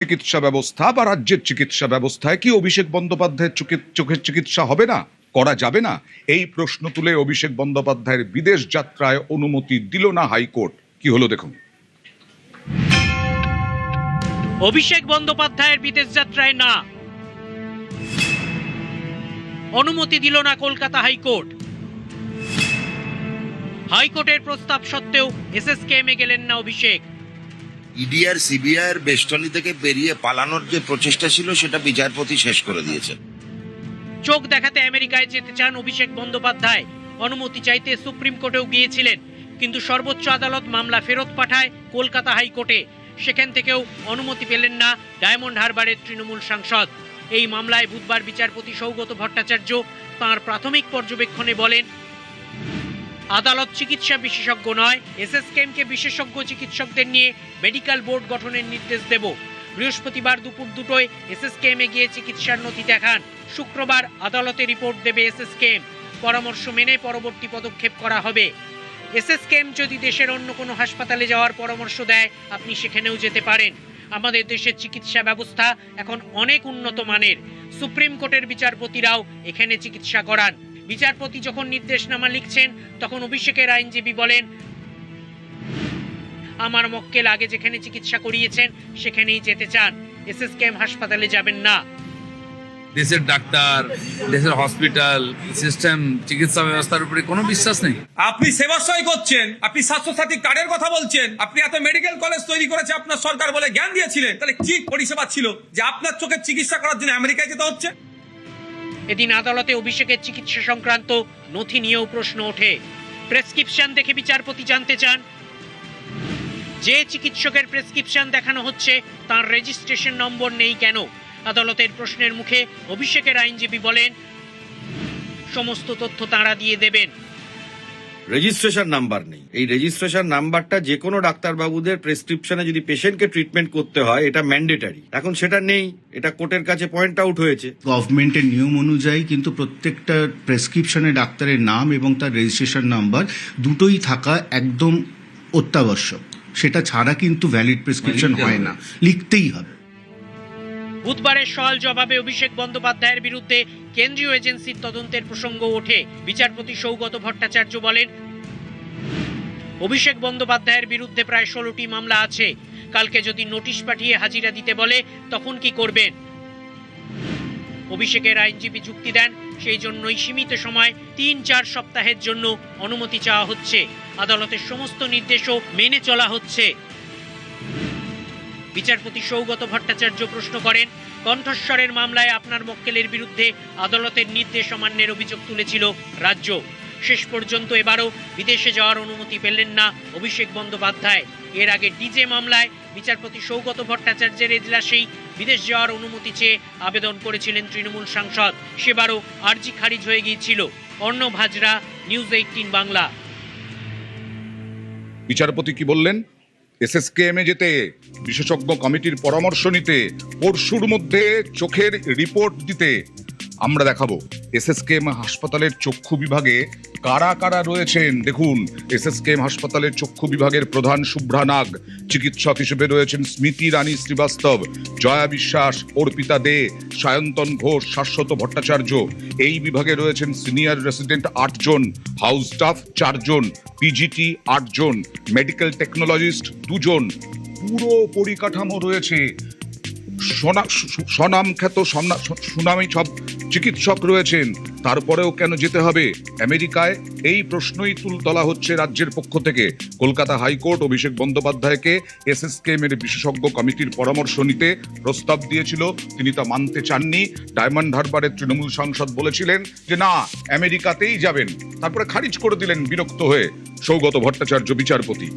চিকিৎসা ব্যবস্থা বা রাজ্যের চিকিৎসা ব্যবস্থায় কি অভিষেক বন্দ্যোপাধ্যায়ের চোখের চিকিৎসা হবে না, করা যাবে না? এই প্রশ্ন তুলে অভিষেক বন্দ্যোপাধ্যায়ের বিদেশ যাত্রায় অনুমতি দিল না হাইকোর্ট। কি হলো দেখুন। অভিষেক বন্দ্যোপাধ্যায়ের বিদেশ যাত্রায় না অনুমতি দিল না কলকাতা হাইকোর্ট। হাইকোর্টের প্রস্তাব সত্ত্বেও এসএসকেএমে গেলেন না অভিষেক। ইডি আর সিবিআই এর বেষ্টনী থেকে বেরিয়ে পালানোর যে প্রচেষ্টা ছিল সেটা বিচারপতি শেষ করে দিয়েছেন। চোখ দেখাতে আমেরিকায় যেতে চান অভিষেক বন্দ্যোপাধ্যায়। অনুমতি চাইতে সুপ্রিম কোর্টেও গিয়েছিলেন, কিন্তু সর্বোচ্চ আদালত মামলা ফেরত পাঠায় কলকাতা হাইকোর্টে। সেখান থেকেও অনুমতি পেলেন না ডায়মন্ড হারবারের তৃণমূল সাংসদ। এই মামলায় বুধবার বিচারপতি সৌগত ভট্টাচার্য তাঁর প্রাথমিক পর্যবেক্ষণে বলেন, আদালত চিকিৎসা বিশেষজ্ঞ নয়, এসএসকেএমকে বিশেষজ্ঞ চিকিৎসকদের নিয়ে মেডিকেল বোর্ড গঠনের নির্দেশ দেব। বৃহস্পতিবার দুপুর 2টোয় এসএসকেএমে গিয়ে চিকিৎসার নথি দেখান। শুক্রবার আদালতে রিপোর্ট দেবে এসএসকেএম। পরামর্শ মেনে পরবর্তী পদক্ষেপ করা হবে। এসএসকেএম যদি দেশের অন্য কোনো হাসপাতালে যাওয়ার পরামর্শ দেয়, আপনি সেখানেও যেতে পারেন। আমাদের দেশের চিকিৎসা ব্যবস্থা এখন অনেক উন্নত মানের। সুপ্রিম কোর্টের বিচারপতিরাও এখানে চিকিৎসা করান। বিচারপতি যখন নির্দেশনামা লিখছেন, তখন অভিষেকের আইনজীবী বলেন, আমার মক্কেল আগে যেখানে চিকিৎসা করিয়েছেন সেখানেই যেতে চান, এসএসকেএম হাসপাতালে যাবেন না। দেশের ডাক্তার, দেশের হসপিটাল সিস্টেম, চিকিৎসা ব্যবস্থার উপরে কোনো বিশ্বাস নেই। আপনি সেবাশ্রয় করছেন, আপনি স্বাস্থ্যসাথী কার্ডের কথা বলছেন, আপনি এত মেডিকেল কলেজ তৈরি করেছে আপনার সরকার বলে জ্ঞান দিয়েছিলেন, তাহলে কি পরিষেবা ছিল যে আপনার চোখের চিকিৎসা করার জন্য আমেরিকায় যেতে হচ্ছে? এদিন আদালতে অভিষেকের চিকিৎসা সংক্রান্ত নথি নিয়েও প্রশ্ন ওঠে। প্রেসক্রিপশন দেখে বিচারপতি জানতে চান, যে চিকিৎসকের প্রেসক্রিপশন দেখানো হচ্ছে তার রেজিস্ট্রেশন নম্বর নেই কেন? আদালতের প্রশ্নের মুখে অভিষেকের আইনজীবী বলেন, সমস্ত তথ্য তাঁরা দিয়ে দেবেন। রেজিস্ট্রেশন নাম্বার নেই। এই রেজিস্ট্রেশন নাম্বারটা যে কোনো ডাক্তারবাবুদের প্রেসক্রিপশনে যদি পেশেন্টকে ট্রিটমেন্ট করতে হয়, এটা ম্যান্ডেটারি। এখন সেটা নেই, এটা কোর্টের কাছে পয়েন্ট আউট হয়েছে। গভর্নমেন্টের নিয়ম অনুযায়ী কিন্তু প্রত্যেকটা প্রেসক্রিপশনে ডাক্তারের নাম এবং তার রেজিস্ট্রেশন নাম্বার দুটোই থাকা একদম অত্যাবশ্যক। সেটা ছাড়া কিন্তু ভ্যালিড প্রেসক্রিপশন হয় না, লিখতেই হবে। বুধবারের সওয়াল জবাবে অভিষেক বন্দ্যোপাধ্যায়ের বিরুদ্ধে কেন্দ্রীয় এজেন্সির তদন্তের প্রসঙ্গ ওঠে। বিচারপতি সৌগত ভট্টাচার্য বলেন, অভিষেক বন্দ্যোপাধ্যায়ের বিরুদ্ধে প্রায় 16টি মামলা আছে। কালকে যদি নোটিশ পাঠিয়ে হাজিরা দিতে বলে, তখন কি করবেন? অভিষেকের আইনজীবী যুক্তি দেন, সেই জন্যই সীমিত সময় 3-4 সপ্তাহের জন্য অনুমতি চাওয়া হচ্ছে। আদালতের সমস্ত নির্দেশও মেনে চলা হচ্ছে। বিচারপতি সৌগত ভট্টাচার্য প্রশ্ন করেন, কণ্ঠস্বরের মামলায় আপনার মক্কেলের বিরুদ্ধে আদালতের নির্দেশ অমান্যের অভিযোগ তুলেছিল রাজ্য। শেষ পর্যন্ত এবারও বিদেশে যাওয়ার অনুমতি পেলেন না অভিষেক বন্দ্যোপাধ্যায়। এর আগে ডিজে মামলায় বিচারপতি সৌগত ভট্টাচার্যের এজলাসেই বিদেশ যাওয়ার অনুমতি চেয়ে আবেদন করেছিলেন তৃণমূল সাংসদ। সেবারও আর্জি খারিজ হয়ে গিয়েছিল। অর্ণব হাজরা, নিউজ 18 বাংলা। বিচারপতি কি বললেন? এসএসকেএমে যেতে, বিশেষজ্ঞ কমিটির পরামর্শ নিতে, পরশুর মধ্যে চোখের রিপোর্ট দিতে। আমরা দেখাবো এসএসকেএম হাসপাতালের চক্ষু বিভাগে কারা কারা রয়েছেন। দেখুন, এসএসকেএম হাসপাতালের চক্ষু বিভাগের প্রধান শুভ্রা নাগ, চিকিৎসক হিসেবে রয়েছেন স্মৃতি রানী শ্রীবাস্তব, জয়া বিশ্বাস, অর্পিতা দে, সায়ন্তন ঘোষ, শাশ্বত ভট্টাচার্য। এই বিভাগে রয়েছেন সিনিয়র রেসিডেন্ট 8 জন, হাউস স্টাফ 4 জন, পিজিটি 8 জন, মেডিকেল টেকনোলজিস্ট 2 জন। পুরো পরিকাঠামো রয়েছে। স্বনামখ্যাত সুনামী সব চিকিৎসক রয়েছেন। তারপরেও কেন যেতে হবে আমেরিকায়? এই প্রশ্নই তোলা হচ্ছে রাজ্যের পক্ষ থেকে। কলকাতা হাইকোর্ট অভিষেক বন্দ্যোপাধ্যায়কে এসএসকেএম এর বিশেষজ্ঞ কমিটির পরামর্শ নিতে প্রস্তাব দিয়েছিল, তিনি তা মানতে চাননি। ডায়মন্ড হারবারের তৃণমূল সাংসদ বলেছিলেন যে না, আমেরিকাতেই যাবেন। তারপরে খারিজ করে দিলেন বিরক্ত হয়ে সৌগত ভট্টাচার্য বিচারপতি।